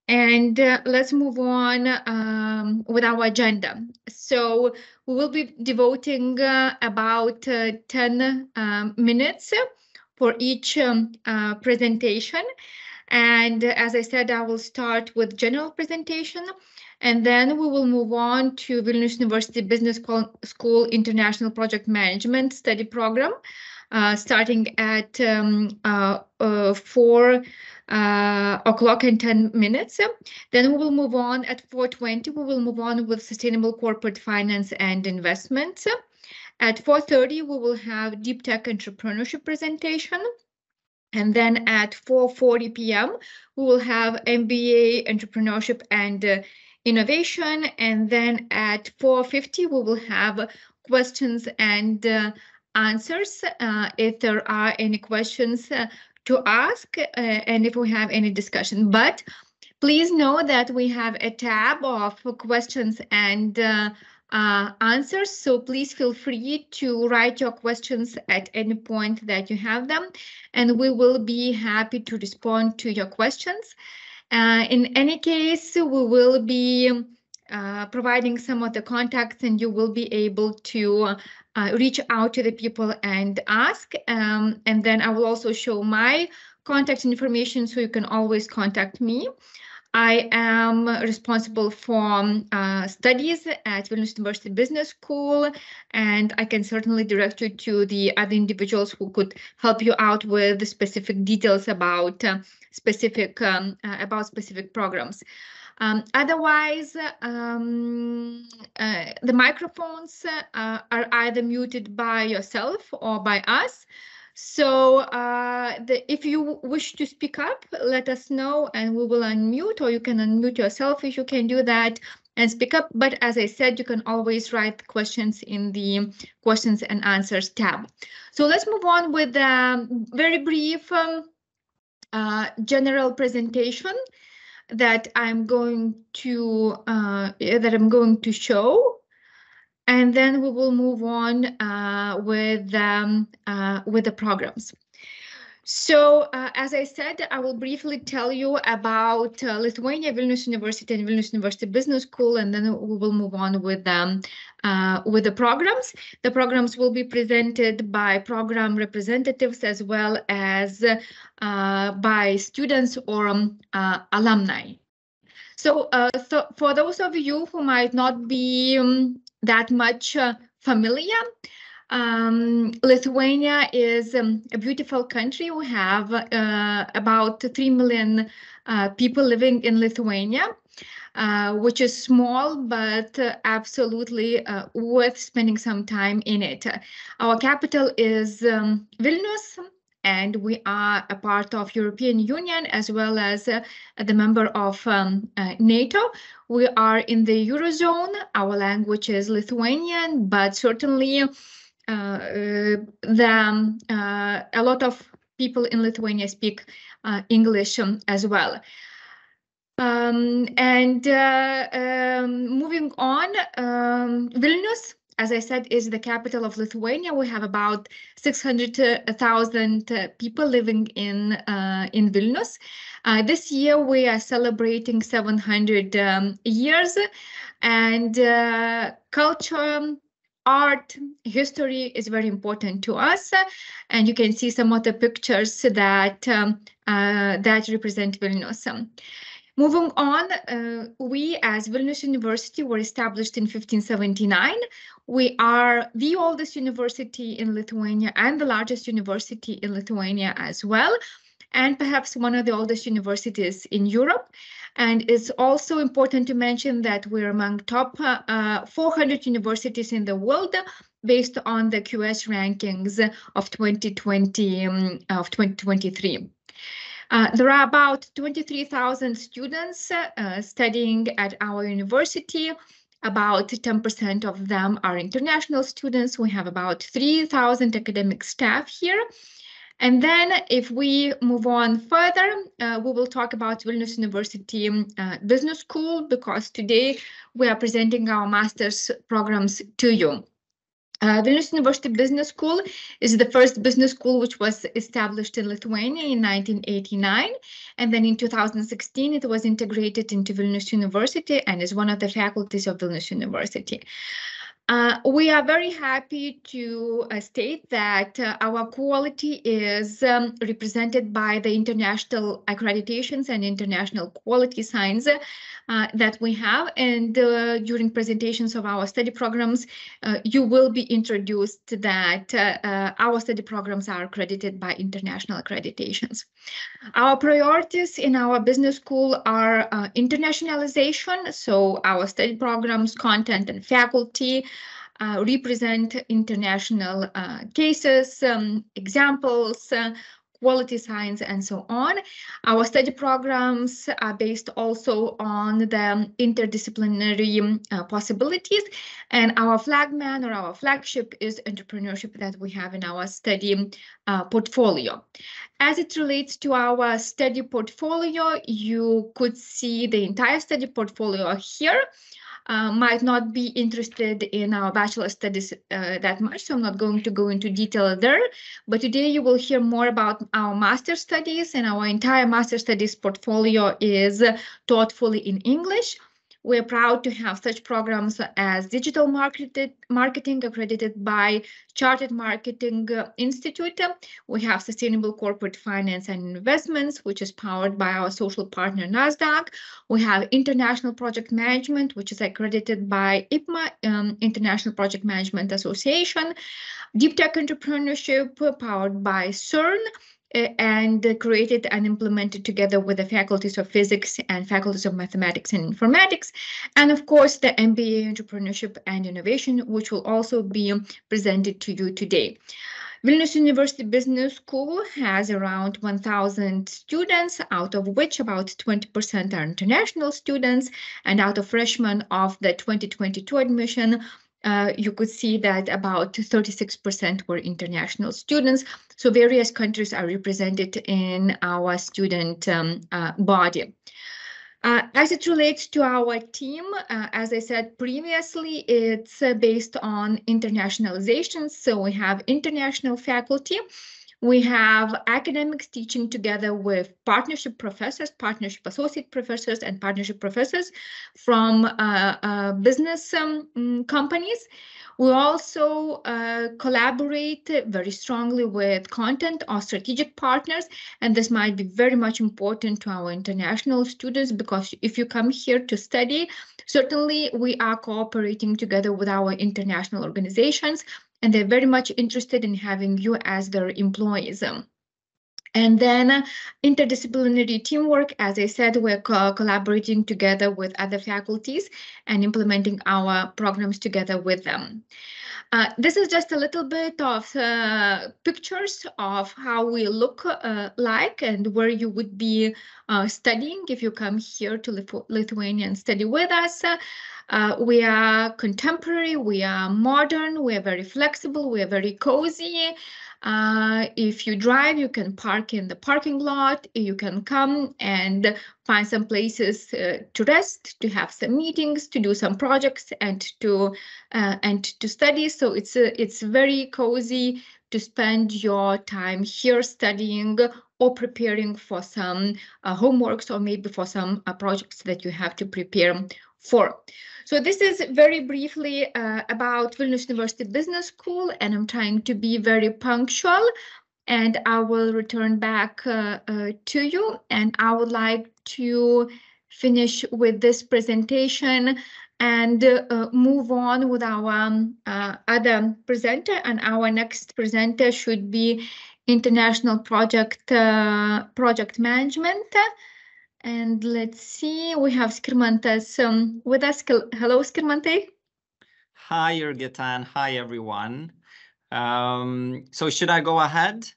And let's move on with our agenda. So we will be devoting about 10 minutes for each presentation. And as I said, I will start with general presentation, and then we will move on to Vilnius University Business School International Project Management Study Program, starting at 4 o'clock and 10 minutes. Then we will move on at 4:20. We will move on with Sustainable Corporate Finance and Investments. At 4:30, we will have Deep Tech Entrepreneurship presentation. And then at 4:40 p.m., we will have MBA Entrepreneurship and Innovation. And then at 4:50, we will have questions and answers if there are any questions to ask and if we have any discussion. But please know that we have a tab of questions and answers, so please feel free to write your questions at any point that you have them, and we will be happy to respond to your questions. In any case, we will be providing some of the contacts, and you will be able to reach out to the people and ask. And then I will also show my contact information, so you can always contact me. I am responsible for studies at Vilnius University Business School, and I can certainly direct you to the other individuals who could help you out with specific details about specific programs. Otherwise, the microphones are either muted by yourself or by us. So if you wish to speak up, let us know and we will unmute, or you can unmute yourself if you can do that and speak up. But as I said, you can always write questions in the questions and answers tab. So let's move on with a very brief general presentation that I'm going to show. And then we will move on with the programs. So as I said, I will briefly tell you about Lithuania, Vilnius University and Vilnius University Business School, and then we will move on with the programs. The programs will be presented by program representatives as well as by students or alumni. So for those of you who might not be that much familiar, Lithuania is a beautiful country. We have about 3 million people living in Lithuania, which is small, but absolutely worth spending some time in it. Our capital is Vilnius, and we are a part of European Union as well as the member of NATO. We are in the Eurozone. Our language is Lithuanian, but certainly a lot of people in Lithuania speak English as well. Moving on, Vilnius, as I said, is the capital of Lithuania. We have about 600,000 people living in Vilnius. This year we are celebrating 700 years, and culture, art, history is very important to us, and you can see some of the pictures that represent Vilnius. Moving on, we as Vilnius University were established in 1579. We are the oldest university in Lithuania and the largest university in Lithuania as well, and perhaps one of the oldest universities in Europe. And it's also important to mention that we're among top 400 universities in the world based on the QS rankings of 2023. There are about 23,000 students studying at our university. About 10% of them are international students. We have about 3,000 academic staff here. And then if we move on further, we will talk about Vilnius University Business School, because today we are presenting our master's programs to you. Vilnius University Business School is the first business school which was established in Lithuania in 1989. And then in 2016, it was integrated into Vilnius University and is one of the faculties of Vilnius University. We are very happy to state that our quality is represented by the international accreditations and international quality signs that we have. And during presentations of our study programs, you will be introduced that our study programs are accredited by international accreditations. Our priorities in our business school are internationalization. So our study programs, content, and faculty represent international cases, examples, quality science, and so on. Our study programs are based also on the interdisciplinary possibilities, and our flagman or our flagship is entrepreneurship that we have in our study portfolio. As it relates to our study portfolio, you could see the entire study portfolio here. Might not be interested in our bachelor studies that much, so I'm not going to go into detail there. But today you will hear more about our master studies, and our entire master studies portfolio is taught fully in English. We're proud to have such programs as digital marketing accredited by Chartered Marketing Institute. We have sustainable corporate finance and investments, which is powered by our social partner NASDAQ. We have international project management, which is accredited by IPMA, International Project Management Association. Deep tech entrepreneurship powered by CERN, and created and implemented together with the faculties of physics and faculties of mathematics and informatics. And of course, the MBA entrepreneurship and innovation, which will also be presented to you today. Vilnius University Business School has around 1,000 students, out of which about 20% are international students. And out of freshmen of the 2022 admission, you could see that about 36% were international students. So various countries are represented in our student body. As it relates to our team, as I said previously, it's based on internationalization. So we have international faculty. We have academics teaching together with partnership professors, partnership associate professors, and partnership professors from business companies. We also collaborate very strongly with content or strategic partners, and this might be very much important to our international students, because if you come here to study, certainly we are cooperating together with our international organizations, and they're very much interested in having you as their employees. And then interdisciplinary teamwork, as I said, we're collaborating together with other faculties and implementing our programs together with them. This is just a little bit of pictures of how we look like and where you would be studying if you come here to Lithuania and study with us. We are contemporary, we are modern, we are very flexible, we are very cozy. If you drive, you can park in the parking lot. You can come and find some places to rest, to have some meetings, to do some projects, and to study. So it's very cozy to spend your time here studying or preparing for some homeworks, or maybe for some projects that you have to prepare for. So this is very briefly about Vilnius University Business School, and I'm trying to be very punctual, and I will return back to you, and I would like to finish with this presentation and move on with our other presenter, and our next presenter should be international project management. And let's see, we have Skirmantas with us. Hello, Skirmantai. Hi, Jurgita. Hi, everyone. So should I go ahead?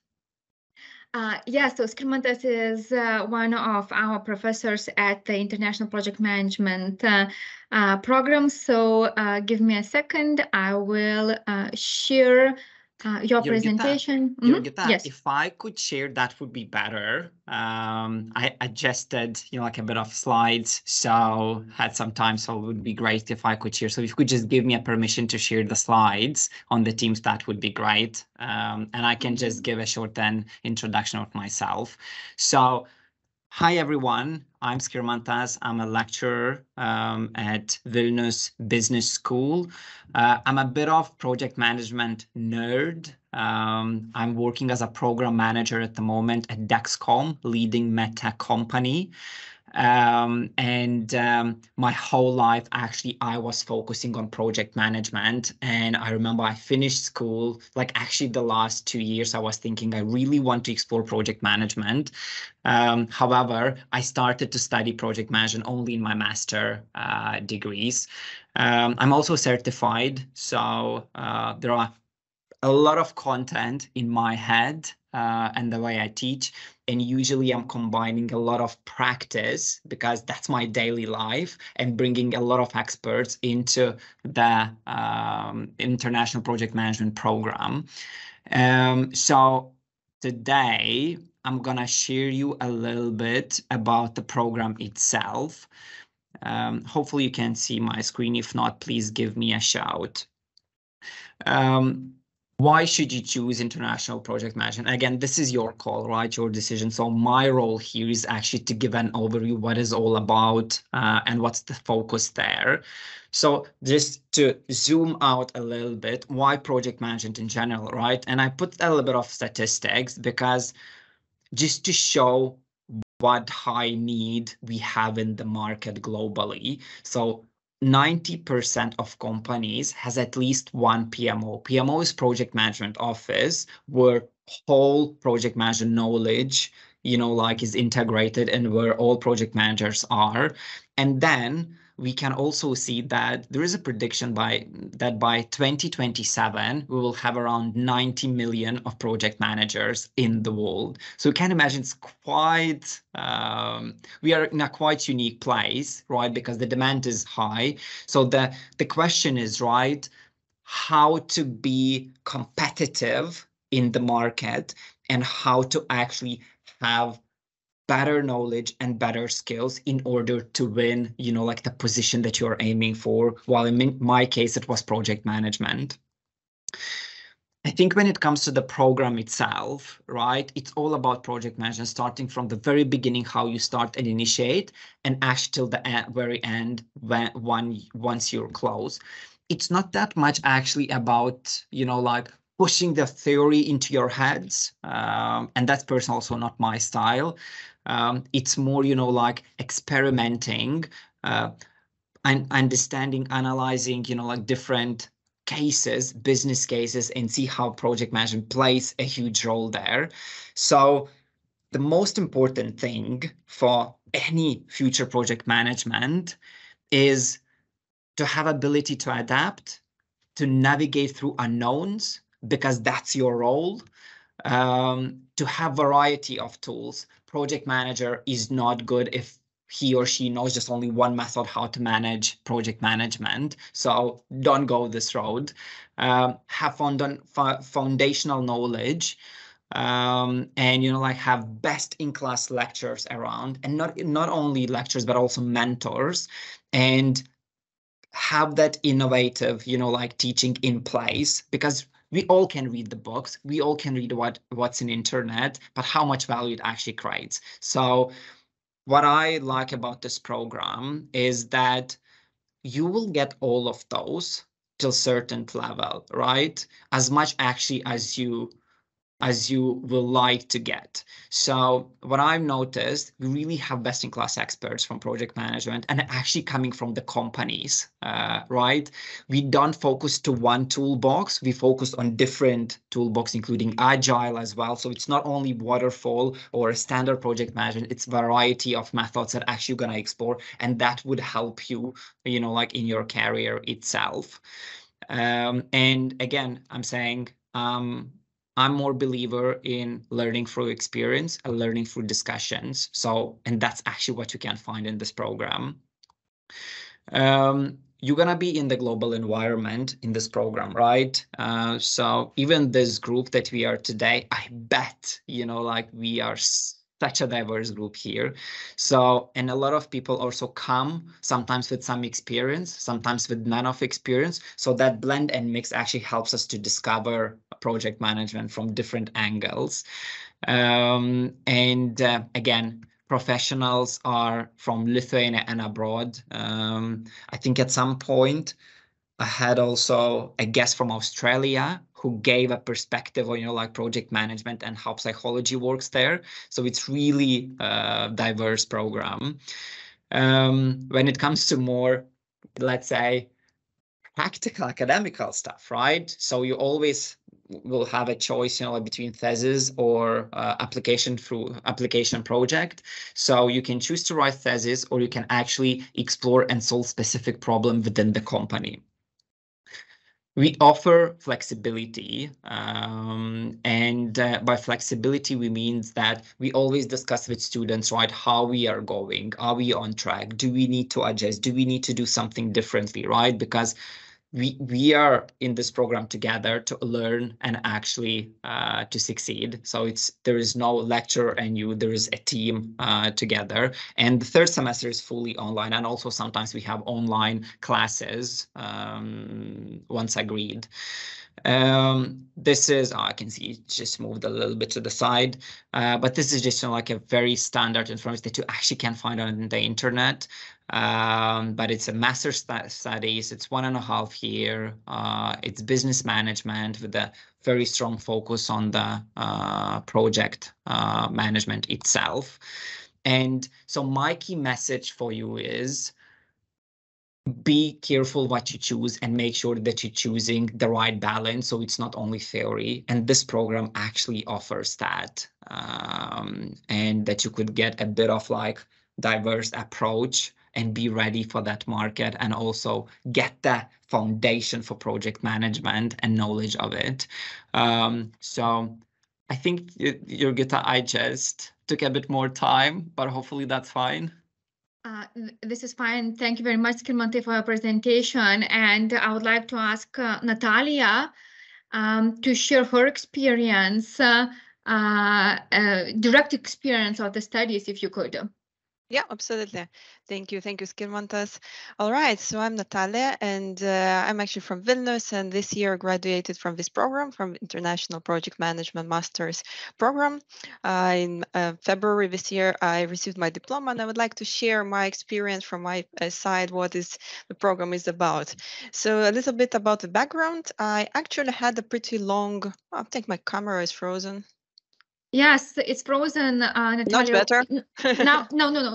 Yes, so Skirmantas is one of our professors at the International Project Management program. So give me a second. I will share Your presentation. Jurgita, Yes. if I could share, that would be better. I adjusted, like a bit of slides, so had some time, so it would be great if I could share. So if you could just give me a permission to share the slides on the Teams, that would be great. And I can just give a short introduction of myself. So, hi everyone, I'm Skirmantas. I'm a lecturer at Vilnius Business School. I'm a bit of project management nerd. I'm working as a program manager at the moment at Dexcom, leading medtech company. My whole life, actually, I was focusing on project management. And I remember I finished school, like actually the last 2 years, I was thinking I really want to explore project management. However, I started to study project management only in my master degrees. I'm also certified, so there are a lot of content in my head and the way I teach. And usually I'm combining a lot of practice because that's my daily life and bringing a lot of experts into the International Project Management Program. So today I'm going to share you a little bit about the program itself. Hopefully you can see my screen. If not, please give me a shout. Why should you choose international project management? Again, this is your call, right? Your decision. So my role here is actually to give an overview what it's all about and what's the focus there. So just to zoom out a little bit, why project management in general, right? And I put a little bit of statistics because just to show what high need we have in the market globally. So 90% of companies has at least one PMO. PMO is project management office, where whole project management knowledge, like is integrated and where all project managers are. And then we can also see that there is a prediction that by 2027, we will have around 90 million of project managers in the world. So you can imagine it's quite, we are in a quite unique place, right? Because the demand is high. So the question is, right, how to be competitive in the market and how to actually have better knowledge and better skills in order to win, like the position that you're aiming for. While in my case, it was project management. I think when it comes to the program itself, right, it's all about project management, starting from the very beginning, how you start and initiate, and actually till the very end, once you're close. It's not that much actually about, like pushing the theory into your heads. And that's personally also not my style. It's more, like experimenting, and understanding, analyzing, like different cases, business cases, and see how project management plays a huge role there. So the most important thing for any future project management is to have ability to adapt, to navigate through unknowns, because that's your role. To have variety of tools. Project manager is not good if he or she knows just only one method how to manage project management. So don't go this road. Have foundational knowledge, and like have best in class lectures around, and not only lectures but also mentors, and have that innovative, like teaching in place, because we all can read the books, we all can read what's in internet, but how much value it actually creates. So what I like about this program is that you will get all of those to a certain level, right? As much actually as you will like to get. So what I've noticed, we really have best-in-class experts from project management and actually coming from the companies, right? We don't focus to one toolbox. We focus on different toolbox, including agile as well. So it's not only waterfall or a standard project management, it's variety of methods that actually going to explore, and that would help you, like in your career itself. And again, I'm saying, I'm more believer in learning through experience and learning through discussions. So, and that's actually what you can find in this program. you're gonna be in the global environment in this program, right? So even this group that we are today, I bet, like we are such a diverse group here. So, and a lot of people also come sometimes with some experience, sometimes with none of experience. So that blend and mix actually helps us to discover project management from different angles. And again, professionals are from Lithuania and abroad. I think at some point I had also a guest from Australia who gave a perspective on, like project management and how psychology works there. So it's really a diverse program. When it comes to more, let's say, practical academical stuff, right? So you always will have a choice, between thesis or application project. So you can choose to write thesis, or you can actually explore and solve specific problem within the company. We offer flexibility, and by flexibility, we mean that we always discuss with students, right, how we are going. Are we on track? Do we need to adjust? Do we need to do something differently, right? Because we are in this program together to learn and actually to succeed. So there is no lecturer and there is a team together. And the third semester is fully online, and also sometimes we have online classes once agreed. This is, I can see it just moved a little bit to the side, but this is just like a very standard information that you actually can find on the internet. But it's a master's studies. It's 1.5 year. It's business management with a very strong focus on the project management itself. And so my key message for you is, be careful what you choose and make sure that you're choosing the right balance, so it's not only theory. And this program actually offers that, and that you could get a bit of like diverse approach and be ready for that market, and also get the foundation for project management and knowledge of it. So I think, Jurgita, I just took a bit more time, but hopefully that's fine. This is fine. Thank you very much, Skirmante, for your presentation. And I would like to ask Natalia to share her experience, direct experience of the studies, if you could. Yeah, absolutely. Thank you, Skirmantas. All right, so I'm Natalia, and I'm actually from Vilnius, and this year graduated from this program, from International Project Management Master's Program. In February this year, I received my diploma, and I would like to share my experience from my side, what is the program is about. So a little bit about the background. I actually had a pretty long, I think my camera is frozen. Yes, it's frozen, Natalia. Not better. No.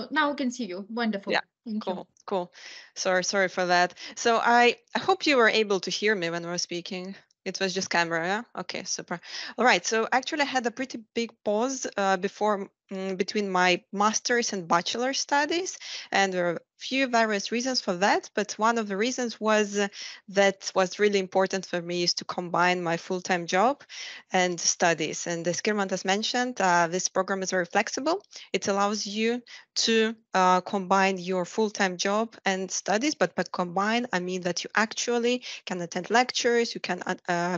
Now we can see you. Wonderful. Yeah. Thank you. Cool. Sorry for that. So I hope you were able to hear me when I was speaking. It was just camera, yeah? Okay, super. All right, so actually I had a pretty big pause between my master's and bachelor studies, and there are a few various reasons for that, but one of the reasons was that was really important for me is to combine my full-time job and studies. And as Skirmantas mentioned, this program is very flexible. It allows you to combine your full-time job and studies, but combine, I mean that you actually can attend lectures, you can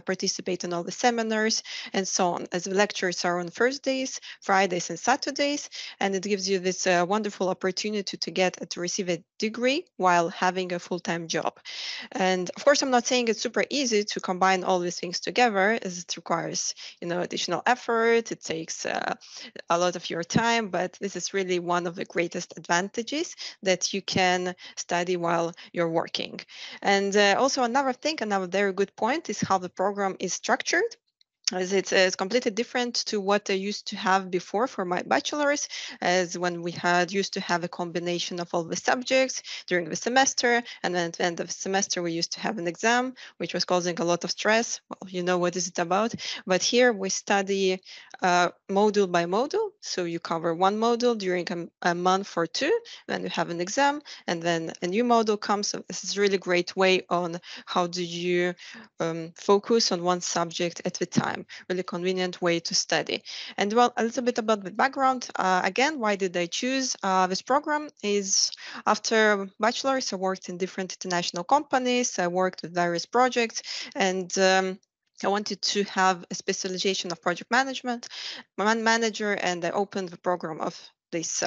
participate in all the seminars and so on, as the lectures are on Thursdays, Fridays, and Saturdays, and it gives you this wonderful opportunity to receive a degree while having a full-time job. And of course, I'm not saying it's super easy to combine all these things together, as it requires, additional effort. It takes a lot of your time, but this is really one of the greatest advantages, that you can study while you're working. And also another very good point is how the program is structured, as it's completely different to what I used to have before for my bachelor's, as when we used to have a combination of all the subjects during the semester, and then at the end of the semester we used to have an exam, which was causing a lot of stress. Well, you know what is it about. But here we study module by module, So you cover one module during a month or two, then you have an exam, and then a new module comes. So this is a really great way on how do you focus on one subject at a time. Really convenient way to study. And well, a little bit about the background. Again, why did I choose this program? Is after bachelor's, I worked in different international companies. I worked with various projects, and I wanted to have a specialization of project management, manager, and I opened the program of this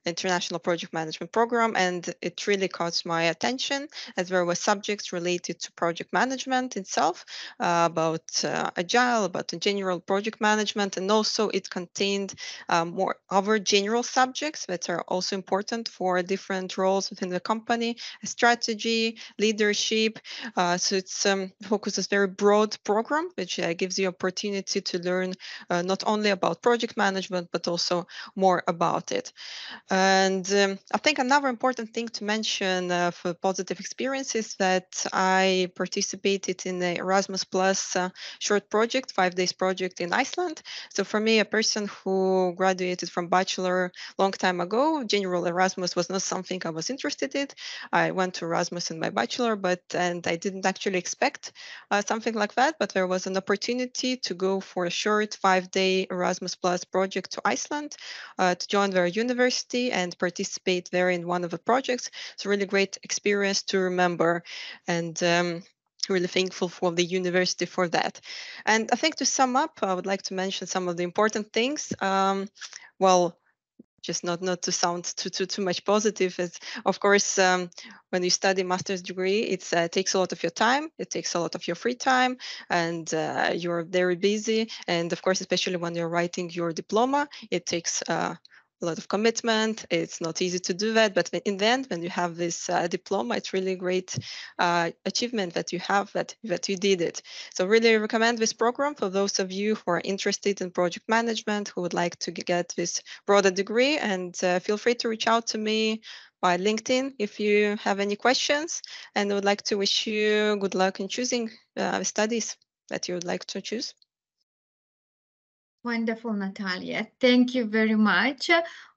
international project management program, and it really caught my attention as there were subjects related to project management itself, about agile, about the general project management, and also it contained more other general subjects that are also important for different roles within the company, strategy, leadership. So it's focuses very broad program, which gives you opportunity to learn not only about project management, but also more about it. And I think another important thing to mention for positive experience is that I participated in the Erasmus Plus short project, 5 days project in Iceland. So for me, a person who graduated from bachelor long time ago, general Erasmus was not something I was interested in. I went to Erasmus in my bachelor, and I didn't actually expect something like that, but there was an opportunity to go for a short 5-day Erasmus Plus project to Iceland, to join their university and participate there in one of the projects. It's a really great experience to remember, and really thankful for the university for that. And I think to sum up, I would like to mention some of the important things. Well, just not to sound too much positive, is of course when you study master's degree, it takes a lot of your time, it takes a lot of your free time, and you're very busy. And of course, especially when you're writing your diploma, it takes a lot of commitment. It's not easy to do that, but in the end, when you have this diploma, it's really great achievement that you have, that you did it. So really recommend this program for those of you who are interested in project management, who would like to get this broader degree, and feel free to reach out to me by LinkedIn if you have any questions, and I would like to wish you good luck in choosing studies that you would like to choose. Wonderful, Natalia. Thank you very much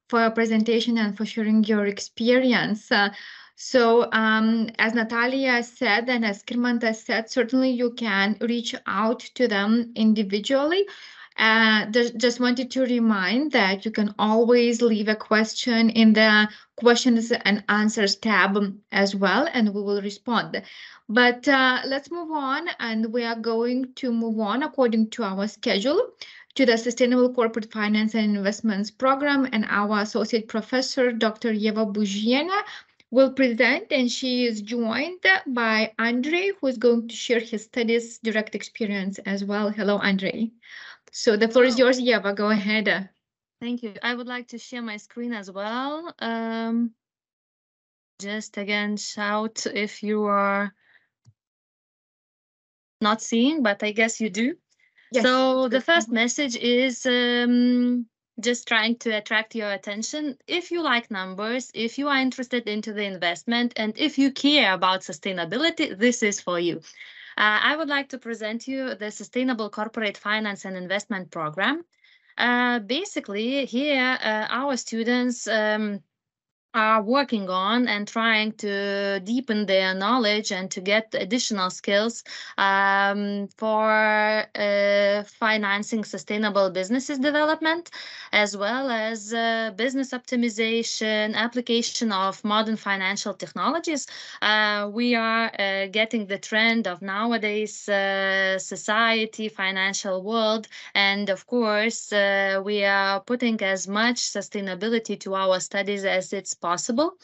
for your presentation and for sharing your experience. So as Natalia said, and as Skirmanta said, certainly you can reach out to them individually. Just wanted to remind that you can always leave a question in the questions and answers tab as well, and we will respond. But let's move on, and we are going to move on according to our schedule to the Sustainable Corporate Finance and Investments Program, and our Associate Professor, Dr. Eva Buzhiena, will present, and she is joined by Andrei, who is going to share his studies direct experience as well. Hello, Andrei. So the floor is yours, Eva. Go ahead. Thank you. I would like to share my screen as well. Just again, shout if you are not seeing, but I guess you do. Yes. So the first message is just trying to attract your attention. If you like numbers, if you are interested into the investment, and if you care about sustainability, this is for you. I would like to present you the Sustainable Corporate Finance and Investment Program. Basically, here our students are working on and trying to deepen their knowledge and to get additional skills for financing sustainable businesses development, as well as business optimization, application of modern financial technologies. We are getting the trend of nowadays society, financial world, and of course we are putting as much sustainability to our studies as it's possible,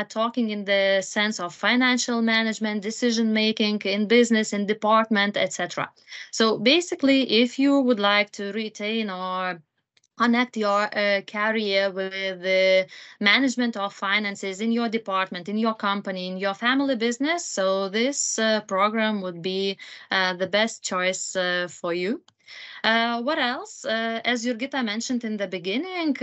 talking in the sense of financial management, decision making in business, in department, etc. So basically, if you would like to retain or connect your career with the management of finances in your department, in your company, in your family business, so this program would be the best choice for you. What else? As Jurgita mentioned in the beginning,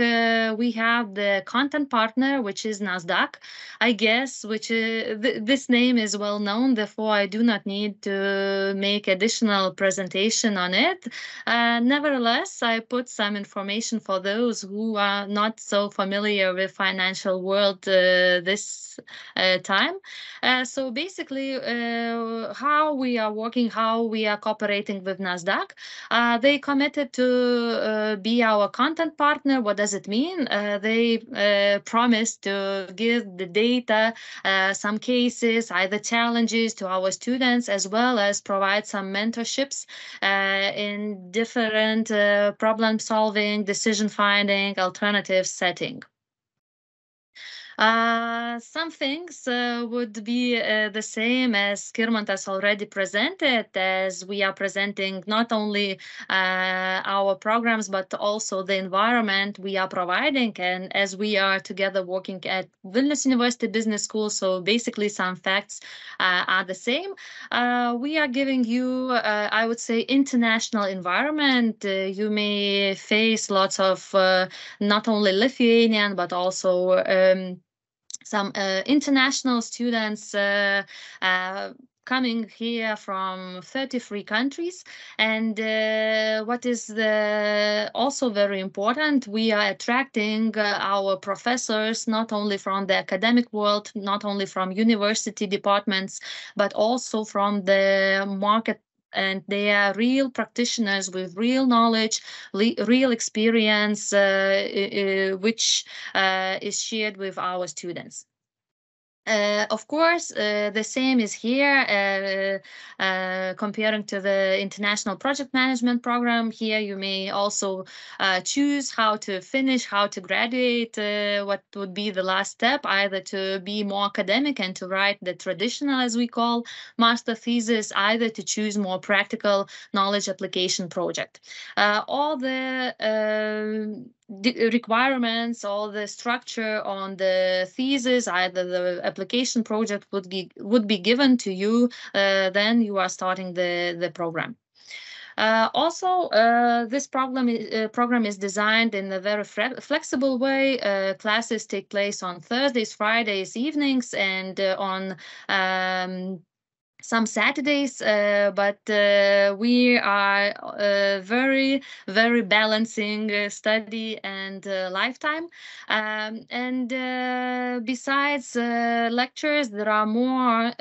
we have the content partner, which is NASDAQ, I guess, which this name is well known, therefore I do not need to make additional presentation on it. Nevertheless, I put some information for those who are not so familiar with financial world this time. So basically, how we are working, how we are cooperating with NASDAQ. They committed to be our content partner. What does it mean? They promised to give the data, some cases, either challenges to our students, as well as provide some mentorships in different problem solving, decision finding, alternative setting. Some things would be the same as Skirmantas already presented, as we are presenting not only our programs, but also the environment we are providing. And as we are together working at Vilnius University Business School, so basically some facts are the same. We are giving you, I would say, international environment. You may face lots of not only Lithuanian, but also some international students coming here from 33 countries. And what is also very important, we are attracting our professors not only from the academic world, not only from university departments, but also from the market. And they are real practitioners with real knowledge, real experience, which is shared with our students. Of course, the same is here, comparing to the International Project Management Program. Here you may also choose how to finish, how to graduate, what would be the last step, either to be more academic and to write the traditional, as we call, master thesis, either to choose more practical knowledge application project. All the requirements, all the structure on the thesis, either the application project would be given to you, then you are starting the program. Also, this program is designed in a very flexible way. Classes take place on Thursdays, Fridays, evenings, and on some Saturdays, but we are very, very balancing study and lifetime. And besides lectures, there are more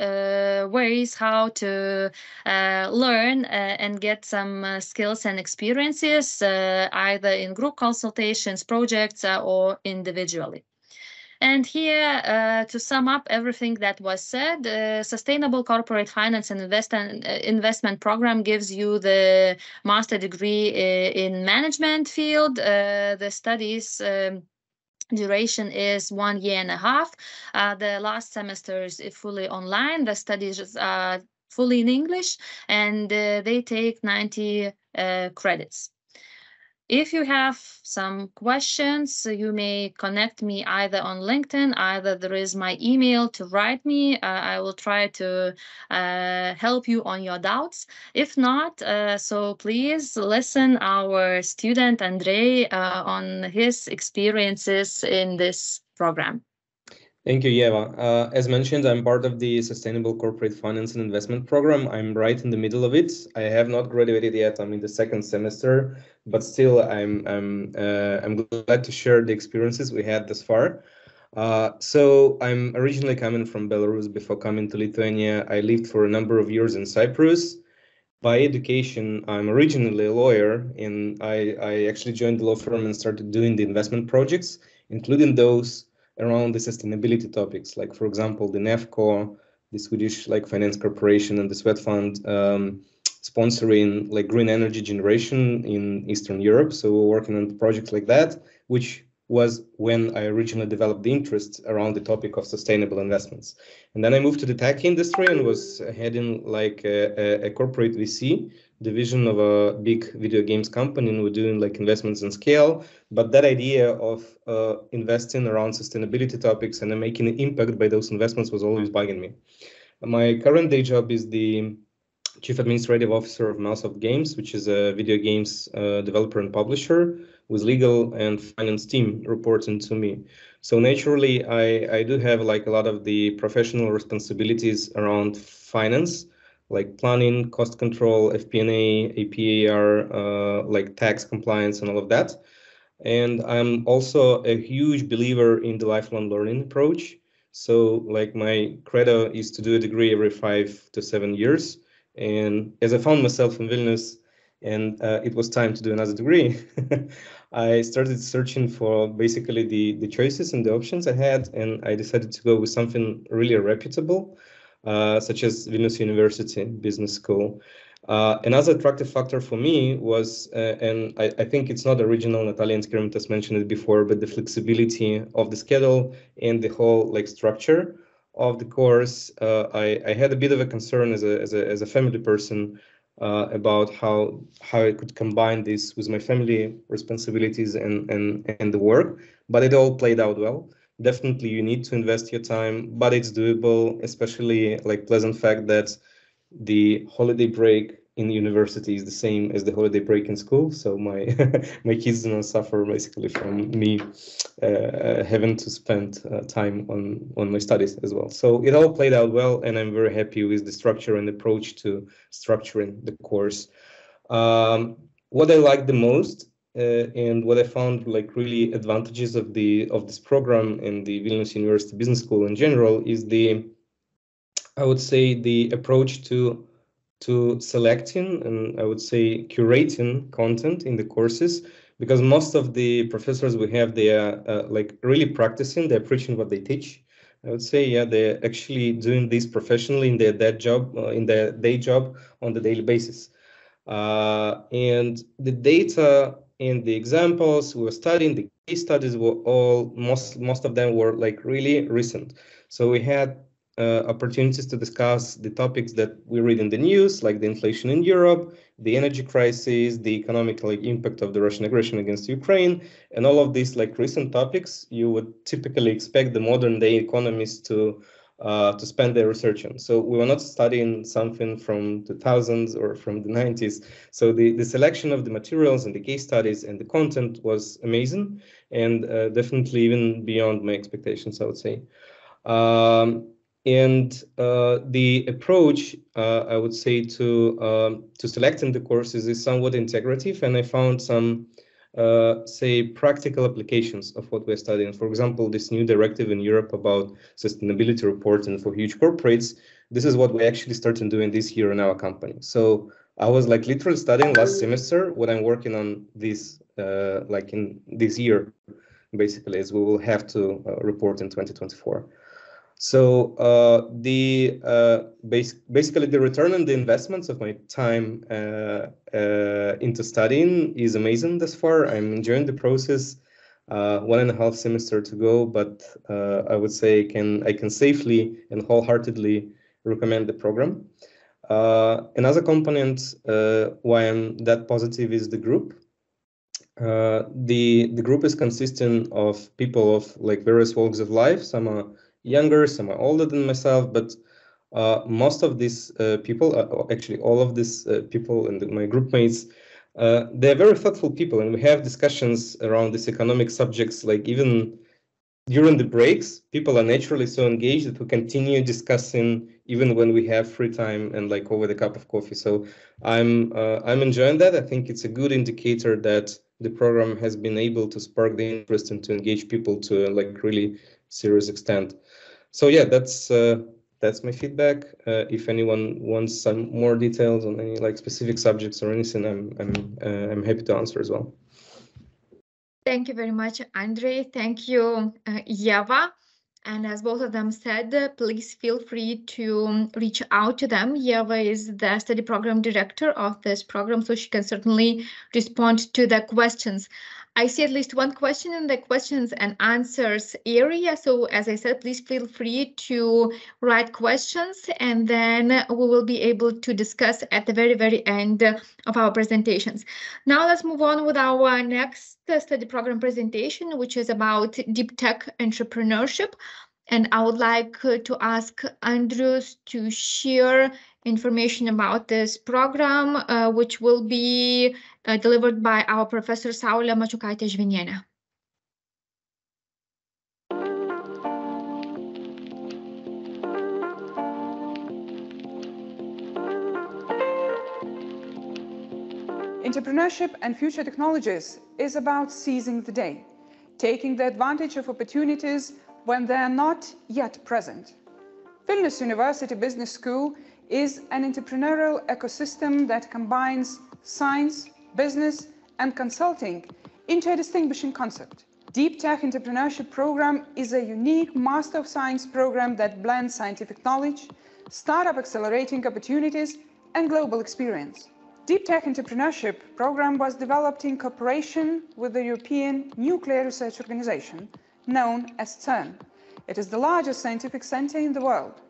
ways how to learn and get some skills and experiences, either in group consultations, projects, or individually. And here, to sum up everything that was said, Sustainable Corporate Finance and Investment Program gives you the master degree in management field. The studies duration is 1.5 years. The last semester is fully online. The studies are fully in English, and they take 90 credits. If you have some questions, you may connect me either on LinkedIn, either there is my email to write me. I will try to help you on your doubts. If not, so please listen our student Andrei on his experiences in this program. Thank you, Yeva. As mentioned, I'm part of the Sustainable Corporate Finance and Investment Program. I'm right in the middle of it. I have not graduated yet. I'm in the second semester, but still, I'm glad to share the experiences we had thus far. So I'm originally coming from Belarus. Before coming to Lithuania, I lived for a number of years in Cyprus. By education, I'm originally a lawyer, and I actually joined the law firm and started doing the investment projects, including those around the sustainability topics, like, for example, the NEFCO, the Swedish Finance Corporation, and the Swedfund sponsoring green energy generation in Eastern Europe. So we're working on projects like that, which was when I originally developed the interest around the topic of sustainable investments. And then I moved to the tech industry and was heading a corporate VC division of a big video games company, and we're doing investments in scale. But that idea of investing around sustainability topics and making an impact by those investments was always bugging me. My current day job is the Chief Administrative Officer of Mousesoft Games, which is a video games developer and publisher, with legal and finance team reporting to me. So naturally, I do have like a lot of the professional responsibilities around finance, like planning, cost control, FP&A, APAR, like tax compliance and all of that. And I'm also a huge believer in the lifelong learning approach. So like my credo is to do a degree every 5 to 7 years. And as I found myself in Vilnius and it was time to do another degree, I started searching for basically the choices and the options I had. And I decided to go with something really reputable, such as Vilnius University Business School. Another attractive factor for me was, and I think it's not original, Natalia and Skirmitas mentioned it before, but the flexibility of the schedule and the whole like structure of the course. I had a bit of a concern as a family person about how I could combine this with my family responsibilities and the work, but it all played out well. Definitely you need to invest your time, but it's doable, especially like pleasant fact that the holiday break in university is the same as the holiday break in school. So my my kids do not suffer basically from me having to spend time on my studies as well. So it all played out well, and I'm very happy with the structure and approach to structuring the course. What I like the most and what I found like really advantages of this program and the Vilnius University Business School in general is I would say the approach to selecting and I would say curating content in the courses, because most of the professors we have, they are like really practicing, they're preaching what they teach. I would say, yeah, they're actually doing this professionally in their day job on the daily basis. And the data and the examples we were studying, the case studies were all, most of them were like really recent. So we had opportunities to discuss the topics that we read in the news, like the inflation in Europe, the energy crisis, the economic like impact of the Russian aggression against Ukraine, and all of these like recent topics you would typically expect the modern day economists to spend their research on. So we were not studying something from the 2000s or from the 90s. So the selection of the materials and the case studies and the content was amazing, and definitely even beyond my expectations, I would say. And the approach, I would say, to selecting the courses is somewhat integrative, and I found some, say, practical applications of what we're studying. For example, this new directive in Europe about sustainability reporting for huge corporates. This is what we actually started doing this year in our company. So I was like literally studying last semester what I'm working on this, like in this year, basically, as we will have to report in 2024. So basically the return on the investments of my time into studying is amazing thus far. I'm enjoying the process. 1.5 semester to go, but I would say I can safely and wholeheartedly recommend the program. Another component why I'm that positive is the group. The group is consisting of people of like various walks of life. Some are younger, some are older than myself, but most of these people, actually all of these people and my group mates, they're very thoughtful people, and we have discussions around these economic subjects, like even during the breaks. People are naturally so engaged that we continue discussing even when we have free time and like over the cup of coffee. So I'm enjoying that. I think it's a good indicator that the program has been able to spark the interest and to engage people to a like really serious extent. So yeah, that's my feedback. If anyone wants some more details on any like specific subjects or anything, I'm happy to answer as well. Thank you very much, Andrei. Thank you, Yeva. And as both of them said, please feel free to reach out to them. Yeva is the study program director of this program, so she can certainly respond to the questions. I see at least one question in the questions and answers area. So as I said, please feel free to write questions, and then we will be able to discuss at the very, very end of our presentations. Now let's move on with our next study program presentation, which is about deep tech entrepreneurship. And I would like to ask Andrews to share information about this program, which will be delivered by our Professor Saulė Mačiukaitė-Žvinienė. Entrepreneurship and future technologies is about seizing the day, taking the advantage of opportunities when they are not yet present. Vilnius University Business School is an entrepreneurial ecosystem that combines science, business, and consulting into a distinguishing concept. Deep Tech Entrepreneurship Program is a unique Master of Science program that blends scientific knowledge, startup accelerating opportunities, and global experience. Deep Tech Entrepreneurship Program was developed in cooperation with the European Nuclear Research Organization, known as CERN. It is the largest scientific center in the world.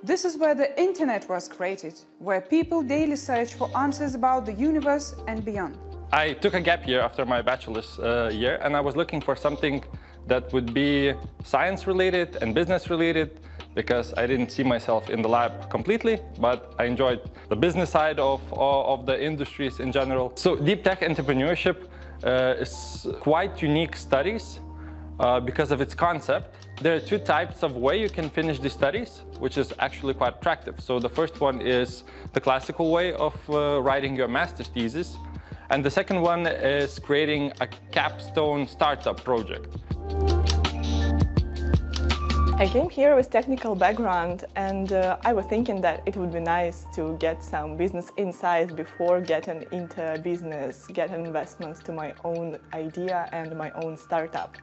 This is where the internet was created, where people daily search for answers about the universe and beyond. I took a gap year after my bachelor's year, and I was looking for something that would be science related and business related, because I didn't see myself in the lab completely, but I enjoyed the business side of the industries in general. So deep tech entrepreneurship is quite unique studies because of its concept. There are two types of way you can finish the studies, which is actually quite attractive. So the first one is the classical way of writing your master's thesis. And the second one is creating a capstone startup project. I came here with technical background, and I was thinking that it would be nice to get some business insights before getting into business, getting investments to my own idea and my own startup.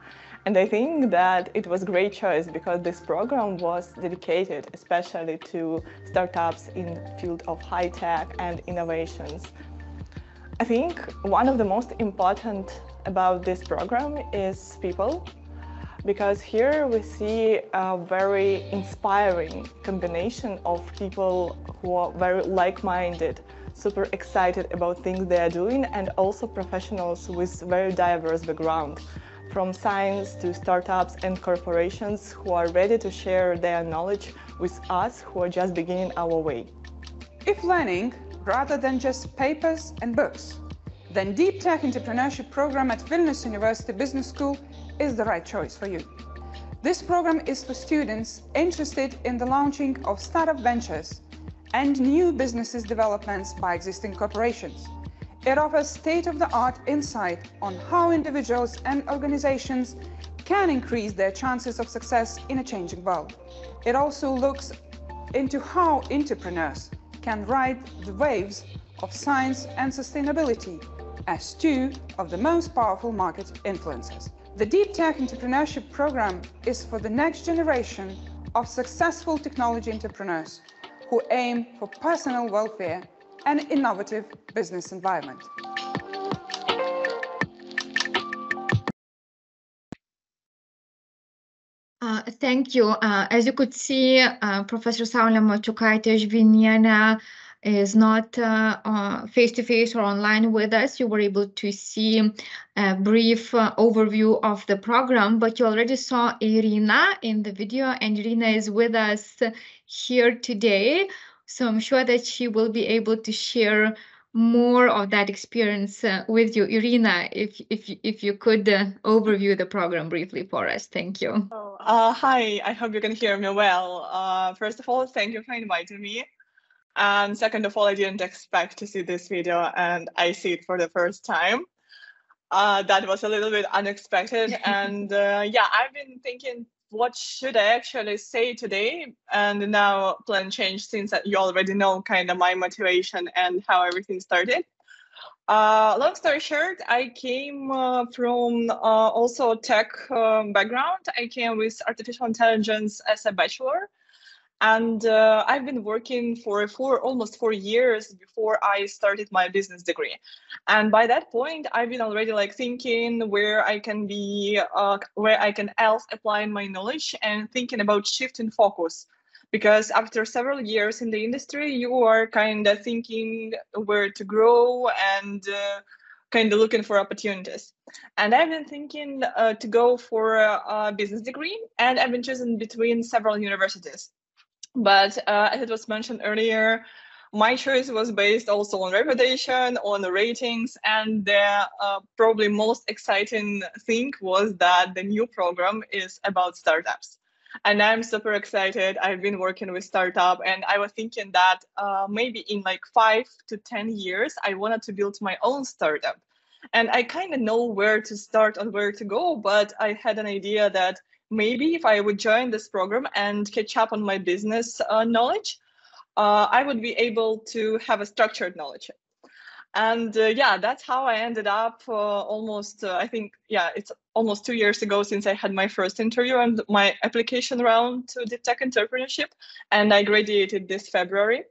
And I think that it was a great choice because this program was dedicated especially to startups in the field of high tech and innovations. I think one of the most important about this program is people, because here we see a very inspiring combination of people who are very like-minded, super excited about things they are doing, and also professionals with very diverse background, from science to startups and corporations who are ready to share their knowledge with us who are just beginning our way. If learning, rather than just papers and books, then Deep Tech Entrepreneurship Program at Vilnius University Business School is the right choice for you. This program is for students interested in the launching of startup ventures and new businesses developments by existing corporations. It offers state-of-the-art insight on how individuals and organizations can increase their chances of success in a changing world. It also looks into how entrepreneurs can ride the waves of science and sustainability as two of the most powerful market influences. The Deep Tech Entrepreneurship Program is for the next generation of successful technology entrepreneurs who aim for personal welfare and innovative business environment. Thank you. As you could see, Professor Saulė Mačiukaitė-Žvinienė is not face-to-face or online with us. You were able to see a brief overview of the program, but you already saw Irina in the video, and Irina is with us here today. So I'm sure that she will be able to share more of that experience with you. Irina, if you could overview the program briefly for us. Thank you. Hi, I hope you can hear me well. First of all, thank you for inviting me. And second of all, I didn't expect to see this video, and I see it for the first time. That was a little bit unexpected. And yeah, I've been thinking, what should I actually say today? And now plan changed since you already know kind of my motivation and how everything started. Long story short, I came from also tech background. I came with artificial intelligence as a bachelor. And I've been working for almost 4 years before I started my business degree. And by that point, I've been already like thinking where I can be, where I can else apply my knowledge and thinking about shifting focus. Because after several years in the industry, you are kind of thinking where to grow and kind of looking for opportunities. And I've been thinking to go for a business degree, and I've been choosing between several universities. But as it was mentioned earlier, my choice was based also on reputation, on the ratings, and the probably most exciting thing was that the new program is about startups. And I'm super excited. I've been working with startup, and I was thinking that maybe in like 5 to 10 years, I wanted to build my own startup. And I kind of know where to start and where to go, but I had an idea that maybe if I would join this program and catch up on my business knowledge, I would be able to have a structured knowledge. And yeah, that's how I ended up almost, I think, yeah, it's almost 2 years ago since I had my first interview and my application round to the tech entrepreneurship, and I graduated this February.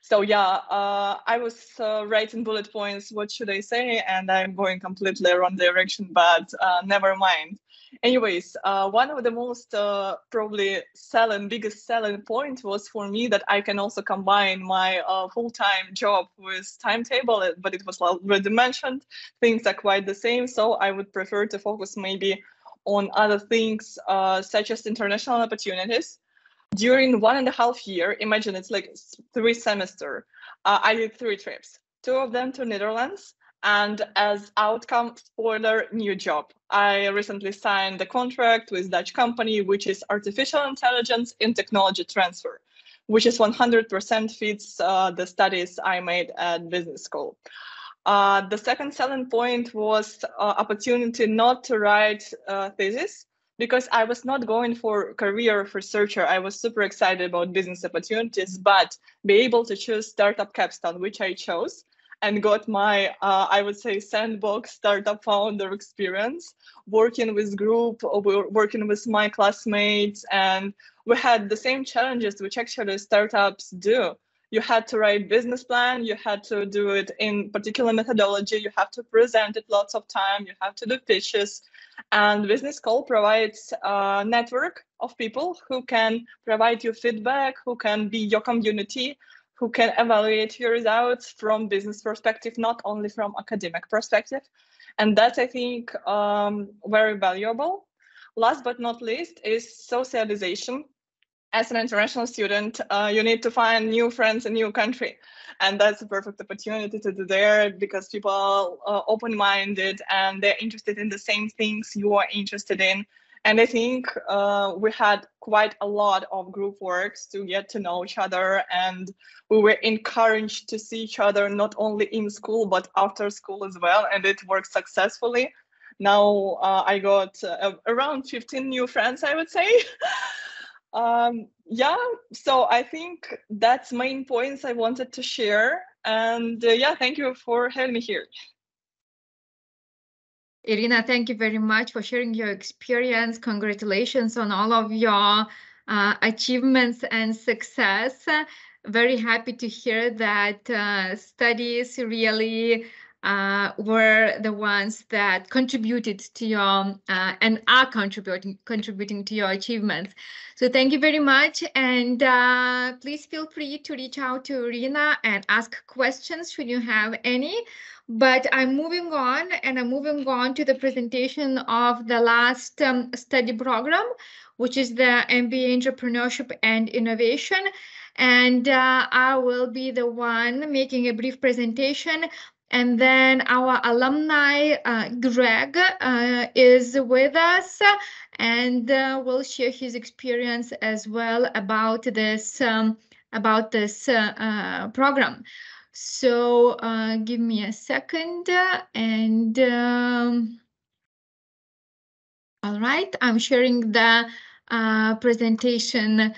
So yeah, I was writing bullet points, what should I say? And I'm going completely wrong direction, but never mind. Anyways, one of the most probably biggest selling point was for me that I can also combine my full-time job with timetable, but it was already mentioned, things are quite the same. So I would prefer to focus maybe on other things such as international opportunities. During 1.5 years, imagine it's like 3 semesters, I did 3 trips, 2 of them to Netherlands. And as outcome, spoiler, new job. I recently signed a contract with Dutch company, which is artificial intelligence in technology transfer, which is 100% fits the studies I made at business school. The second selling point was opportunity not to write thesis, because I was not going for career of researcher. I was super excited about business opportunities, but be able to choose startup capstone, which I chose, and got my, I would say, sandbox startup founder experience, working with group, working with my classmates, and we had the same challenges which actually startups do. You had to write business plan, you had to do it in particular methodology, you have to present it lots of time, you have to do pitches. And Business School provides a network of people who can provide you feedback, who can be your community, who can evaluate your results from business perspective, not only from academic perspective. And that's, I think, very valuable. Last but not least is socialization. As an international student, you need to find new friends in a new country. And that's a perfect opportunity to do there, because people are open-minded and they're interested in the same things you are interested in. And I think we had quite a lot of group works to get to know each other, and we were encouraged to see each other not only in school, but after school as well. And it worked successfully. Now I got around 15 new friends, I would say. Yeah, so I think that's main points I wanted to share. And yeah, thank you for having me here. Irina, thank you very much for sharing your experience. Congratulations on all of your achievements and success. Very happy to hear that studies really were the ones that contributed to your and are contributing to your achievements. So thank you very much, and please feel free to reach out to Irina and ask questions should you have any. But I'm moving on, and I'm moving on to the presentation of the last study program, which is the MBA Entrepreneurship and Innovation. And I will be the one making a brief presentation. And then our alumni, Greg, is with us and will share his experience as well about this program. So give me a second, and all right, I'm sharing the presentation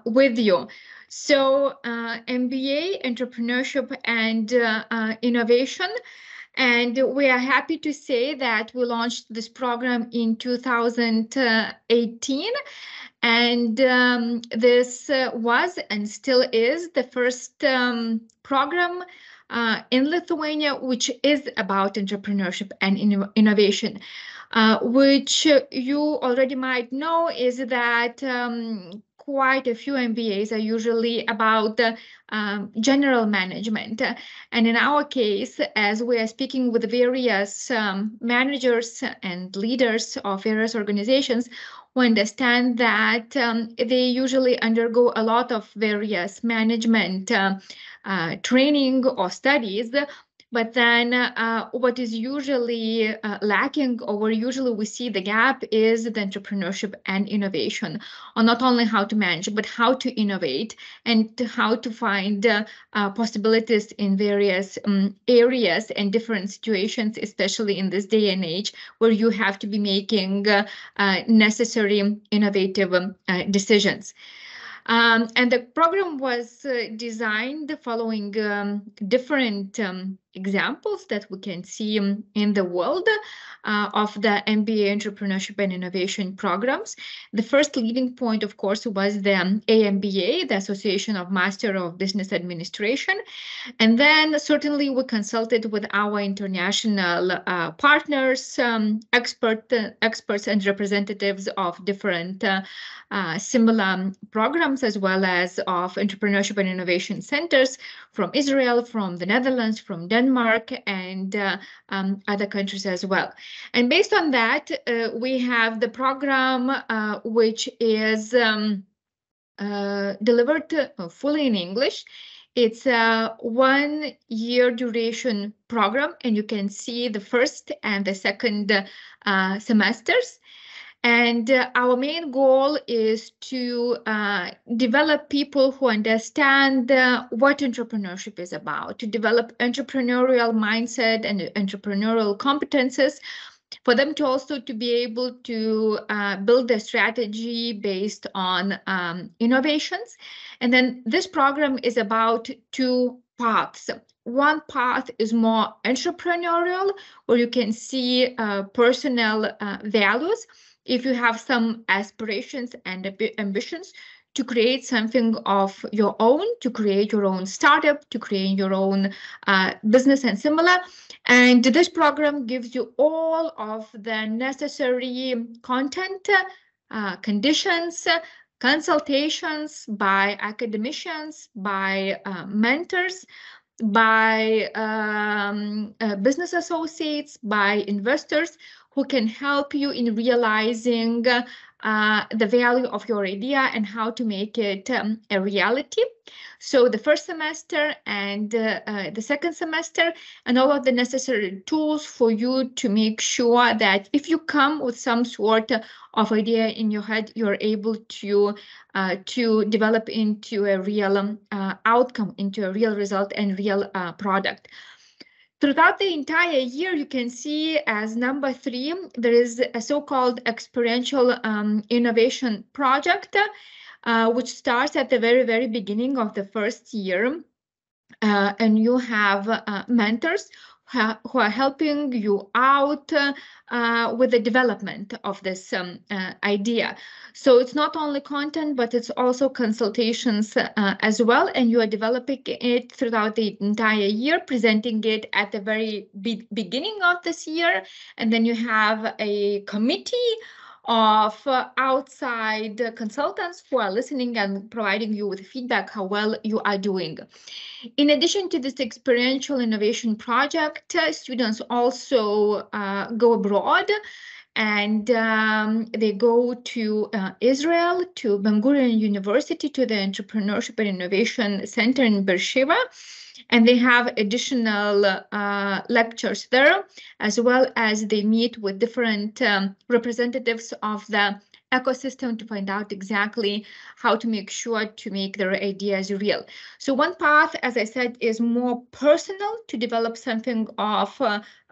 with you. So MBA, Entrepreneurship and Innovation. And we are happy to say that we launched this program in 2018. And this was and still is the first program in Lithuania, which is about entrepreneurship and innovation. which you already might know is that quite a few MBAs are usually about general management. And in our case, as we are speaking with various managers and leaders of various organizations, we understand that they usually undergo a lot of various management training or studies. But then what is usually lacking, or where usually we see the gap, is the entrepreneurship and innovation, on not only how to manage, but how to innovate and how to find possibilities in various areas and different situations, especially in this day and age where you have to be making necessary innovative decisions. And the program was designed following different examples that we can see in the world of the MBA entrepreneurship and innovation programs. The first leading point, of course, was the AMBA, the Association of Master of Business Administration. And then certainly we consulted with our international partners, experts and representatives of different similar programs, as well as of entrepreneurship and innovation centers from Israel, from the Netherlands, from Denmark, and other countries as well. And based on that, we have the program which is delivered fully in English. It's a 1-year duration program, and you can see the first and the second semesters. And our main goal is to develop people who understand what entrepreneurship is about, to develop entrepreneurial mindset and entrepreneurial competences, for them to also to be able to build a strategy based on innovations. And then this program is about 2 paths. One path is more entrepreneurial, where you can see personal values. If you have some aspirations and ambitions to create something of your own, to create your own startup, to create your own business and similar. And this program gives you all of the necessary content, conditions, consultations by academicians, by mentors, by business associates, by investors, who can help you in realizing the value of your idea and how to make it a reality. So the first semester and the second semester, and all of the necessary tools for you to make sure that if you come with some sort of idea in your head, you're able to develop into a real outcome, into a real result and real product. Throughout the entire year, you can see as number 3, there is a so-called experiential innovation project, which starts at the very, very beginning of the first year. And you have mentors who are helping you out with the development of this idea. So it's not only content, but it's also consultations as well. And you are developing it throughout the entire year, presenting it at the very beginning of this year. And then you have a committee of outside consultants who are listening and providing you with feedback how well you are doing. In addition to this experiential innovation project, students also go abroad, and they go to Israel, to Ben Gurion University, to the Entrepreneurship and Innovation Center in Beersheba. And they have additional lectures there, as well as they meet with different representatives of the ecosystem to find out exactly how to make sure to make their ideas real. So one path, as I said, is more personal, to develop something of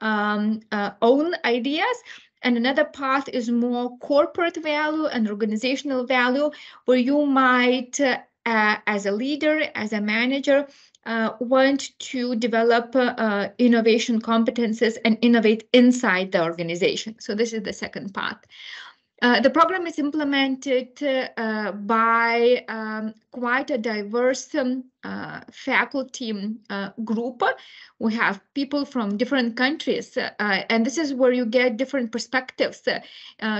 own ideas. And another path is more corporate value and organizational value, where you might, as a leader, as a manager, want to develop innovation competences and innovate inside the organization. So this is the second path. The program is implemented by quite a diverse faculty group. We have people from different countries, and this is where you get different perspectives.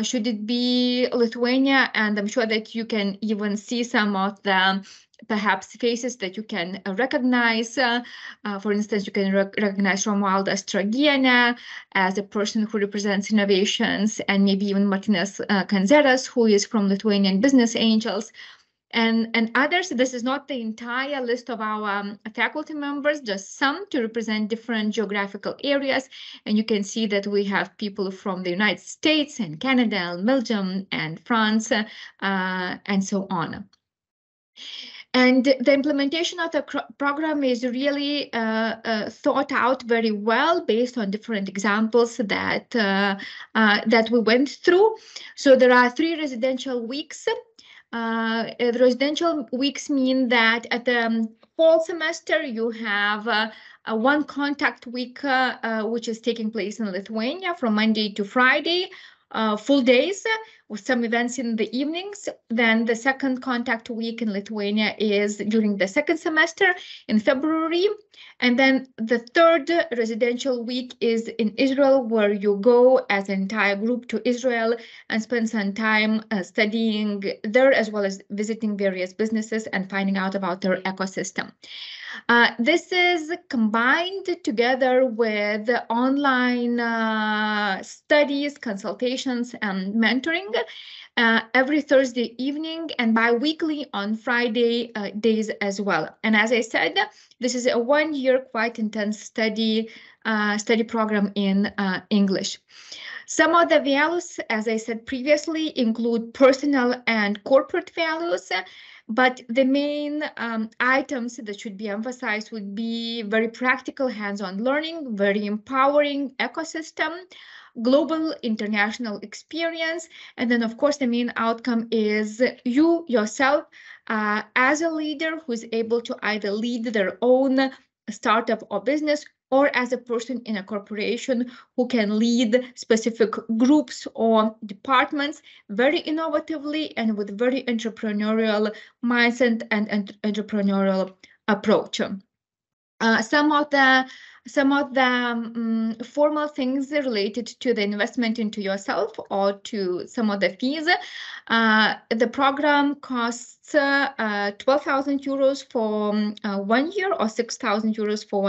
Should it be Lithuania? And I'm sure that you can even see some of the perhaps faces that you can recognize. For instance, you can recognize Romualda Stragienė as a person who represents innovations, and maybe even Martinas Kanzeras, who is from Lithuanian Business Angels, and others. This is not the entire list of our faculty members, just some to represent different geographical areas. And you can see that we have people from the United States and Canada and Belgium and France and so on. And the implementation of the program is really thought out very well based on different examples that that we went through. So there are 3 residential weeks. The residential weeks mean that at the fall semester you have a 1 contact week, which is taking place in Lithuania from Monday to Friday. Full days with some events in the evenings. Then the 2nd contact week in Lithuania is during the 2nd semester in February. And then the 3rd residential week is in Israel, where you go as an entire group to Israel and spend some time studying there, as well as visiting various businesses and finding out about their ecosystem. This is combined together with online studies, consultations, and mentoring every Thursday evening and bi-weekly on Friday days as well. And as I said, this is a 1-year quite intense study program in English. Some of the values, as I said previously, include personal and corporate values. But the main items that should be emphasized would be very practical hands-on learning, very empowering ecosystem, global international experience, and then of course the main outcome is you yourself as a leader who is able to either lead their own startup or business, or as a person in a corporation who can lead specific groups or departments very innovatively and with very entrepreneurial mindset and entrepreneurial approach. Some of the formal things related to the investment into yourself or to some of the fees. The program costs 12,000 euros for 1 year or 6,000 euros for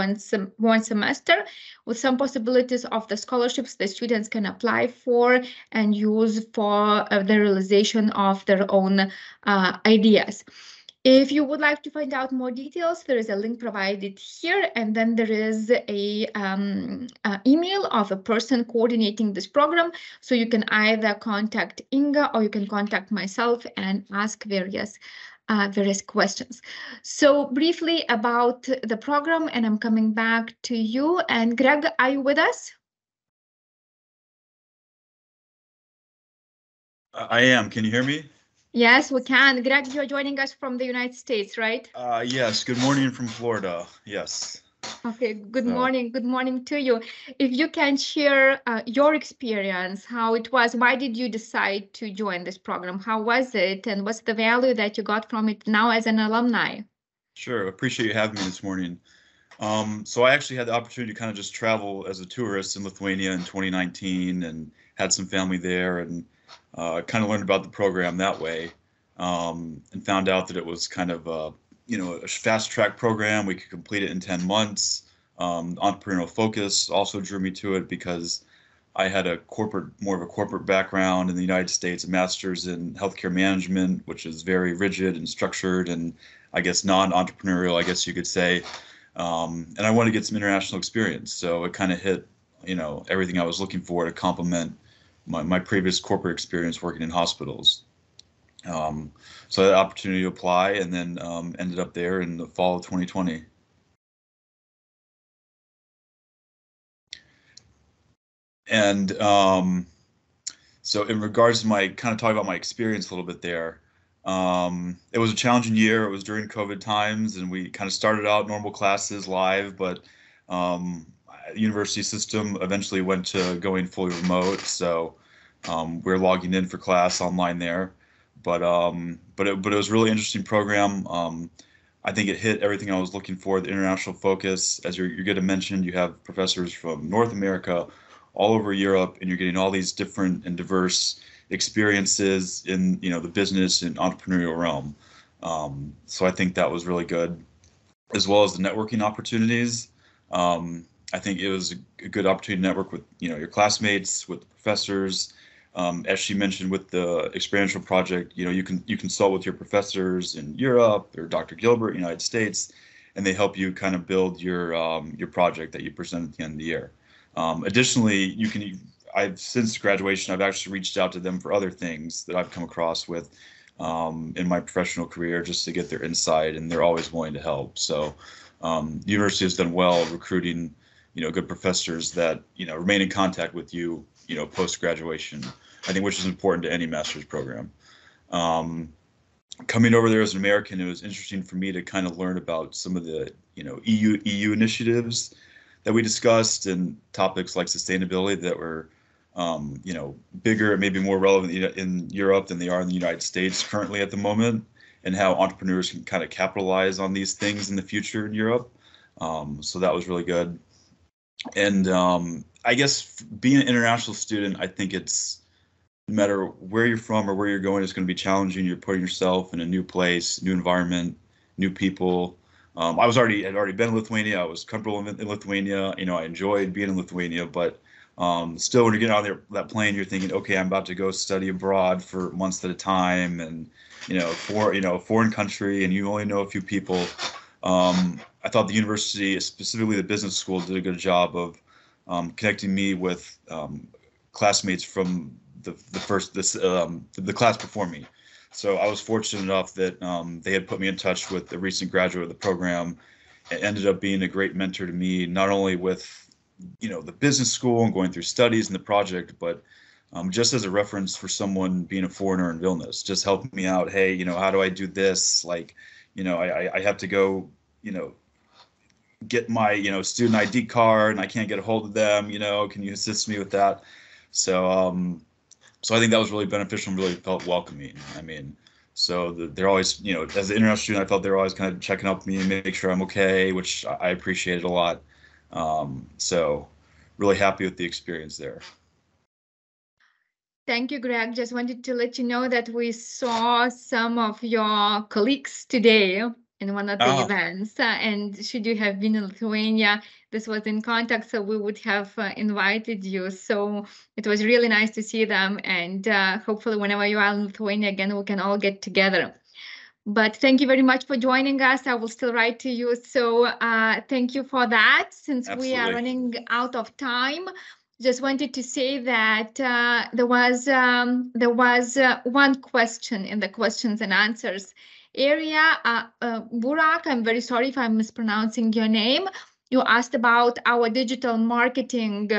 one semester, with some possibilities of the scholarships that students can apply for and use for the realization of their own ideas. If you would like to find out more details, there is a link provided here, and then there is a email of a person coordinating this program. So you can either contact Inga or you can contact myself and ask various questions. So briefly about the program, and I'm coming back to you. And Greg, are you with us? I am. Can you hear me? Yes, we can. Greg, you're joining us from the United States, right? Yes. Good morning from Florida. Yes. Okay. Good morning. Good morning to you. If you can share your experience, how it was, why did you decide to join this program? How was it? And what's the value that you got from it now as an alumni? Sure. Appreciate you having me this morning. So I actually had the opportunity to kind of just travel as a tourist in Lithuania in 2019 and had some family there, and kind of learned about the program that way, and found out that it was kind of a fast track program. We could complete it in 10 months. Entrepreneurial focus also drew me to it because I had more of a corporate background in the United States, a master's in healthcare management, which is very rigid and structured and I guess non-entrepreneurial, I guess you could say. And I wanted to get some international experience. So it kind of hit, everything I was looking for to complement my previous corporate experience working in hospitals. So I had the opportunity to apply and then ended up there in the fall of 2020. And so in regards to talk about my experience a little bit there, it was a challenging year. It was during COVID times, and we kind of started out normal classes live, but the university system eventually went to going fully remote. So We're logging in for class online there, but it was a really interesting program. I think it hit everything I was looking for, the international focus. As you're good to mention, you have professors from North America, all over Europe, and you're getting all these different and diverse experiences in the business and entrepreneurial realm. So I think that was really good, as well as the networking opportunities. I think it was a good opportunity to network with your classmates, with the professors. As she mentioned with the experiential project, you can consult with your professors in Europe or Dr. Gilbert, United States, and they help you kind of build your project that you present at the end of the year. Additionally, since graduation, I've actually reached out to them for other things that I've come across with in my professional career, just to get their insight, and they're always willing to help. So the university has done well recruiting good professors that remain in contact with you post graduation, I think, which is important to any master's program. Coming over there as an American, it was interesting for me to kind of learn about some of the EU initiatives that we discussed, and topics like sustainability that were bigger, maybe more relevant in Europe than they are in the United States currently at the moment, and how entrepreneurs can kind of capitalize on these things in the future in Europe. So that was really good. And I guess being an international student, I think it's, no matter where you're from or where you're going, it's going to be challenging. You're putting yourself in a new place, new environment, new people. I had already been in Lithuania. I was comfortable in Lithuania. I enjoyed being in Lithuania, but still, when you get on that plane, you're thinking, okay, I'm about to go study abroad for months at a time, and a foreign country, and you only know a few people. I thought the university, specifically the business school, did a good job of connecting me with classmates from the class before me. So I was fortunate enough that they had put me in touch with a recent graduate of the program. It ended up being a great mentor to me, not only with the business school and going through studies and the project, but just as a reference for someone being a foreigner in Vilnius, just helping me out. Hey, how do I do this? Like, I have to go, get my, student ID card, and I can't get a hold of them. Can you assist me with that? So I think that was really beneficial and really felt welcoming. I mean, so they're always, as an international student, I felt they were always kind of checking up me and make sure I'm okay, which I appreciated a lot. So really happy with the experience there. Thank you, Greg. Just wanted to let you know that we saw some of your colleagues today in one of the events, and should you have been in Lithuania, this was in contact, so we would have invited you. So it was really nice to see them, and hopefully whenever you are in Lithuania again, we can all get together. But thank you very much for joining us. I will still write to you. So thank you for that. Since Absolutely. We are running out of time, just wanted to say that there was one question in the questions and answers area. Burak, I'm very sorry if I'm mispronouncing your name. You asked about our digital marketing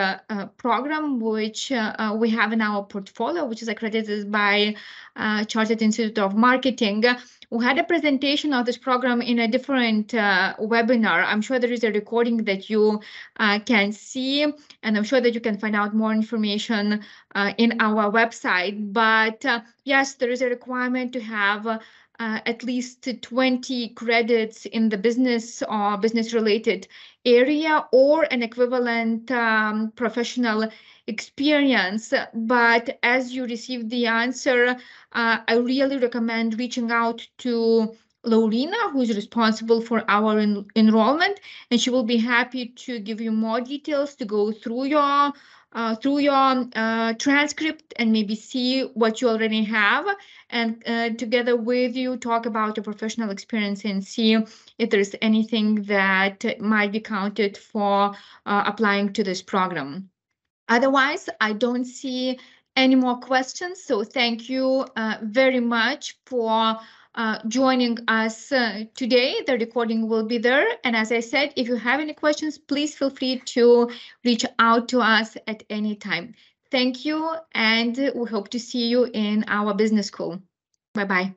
program, which we have in our portfolio, which is accredited by Chartered Institute of Marketing. We had a presentation of this program in a different webinar. I'm sure there is a recording that you can see, and I'm sure that you can find out more information in our website. But yes, there is a requirement to have at least 20 credits in the business or business-related area or an equivalent professional experience. But as you receive the answer, I really recommend reaching out to Laurina, who is responsible for our enrollment, and she will be happy to give you more details, to go through your transcript and maybe see what you already have, and together with you talk about your professional experience and see if there's anything that might be counted for applying to this program. Otherwise, I don't see any more questions. So thank you very much for joining us today. The recording will be there. And as I said, if you have any questions, please feel free to reach out to us at any time. Thank you, and we hope to see you in our business school. Bye-bye.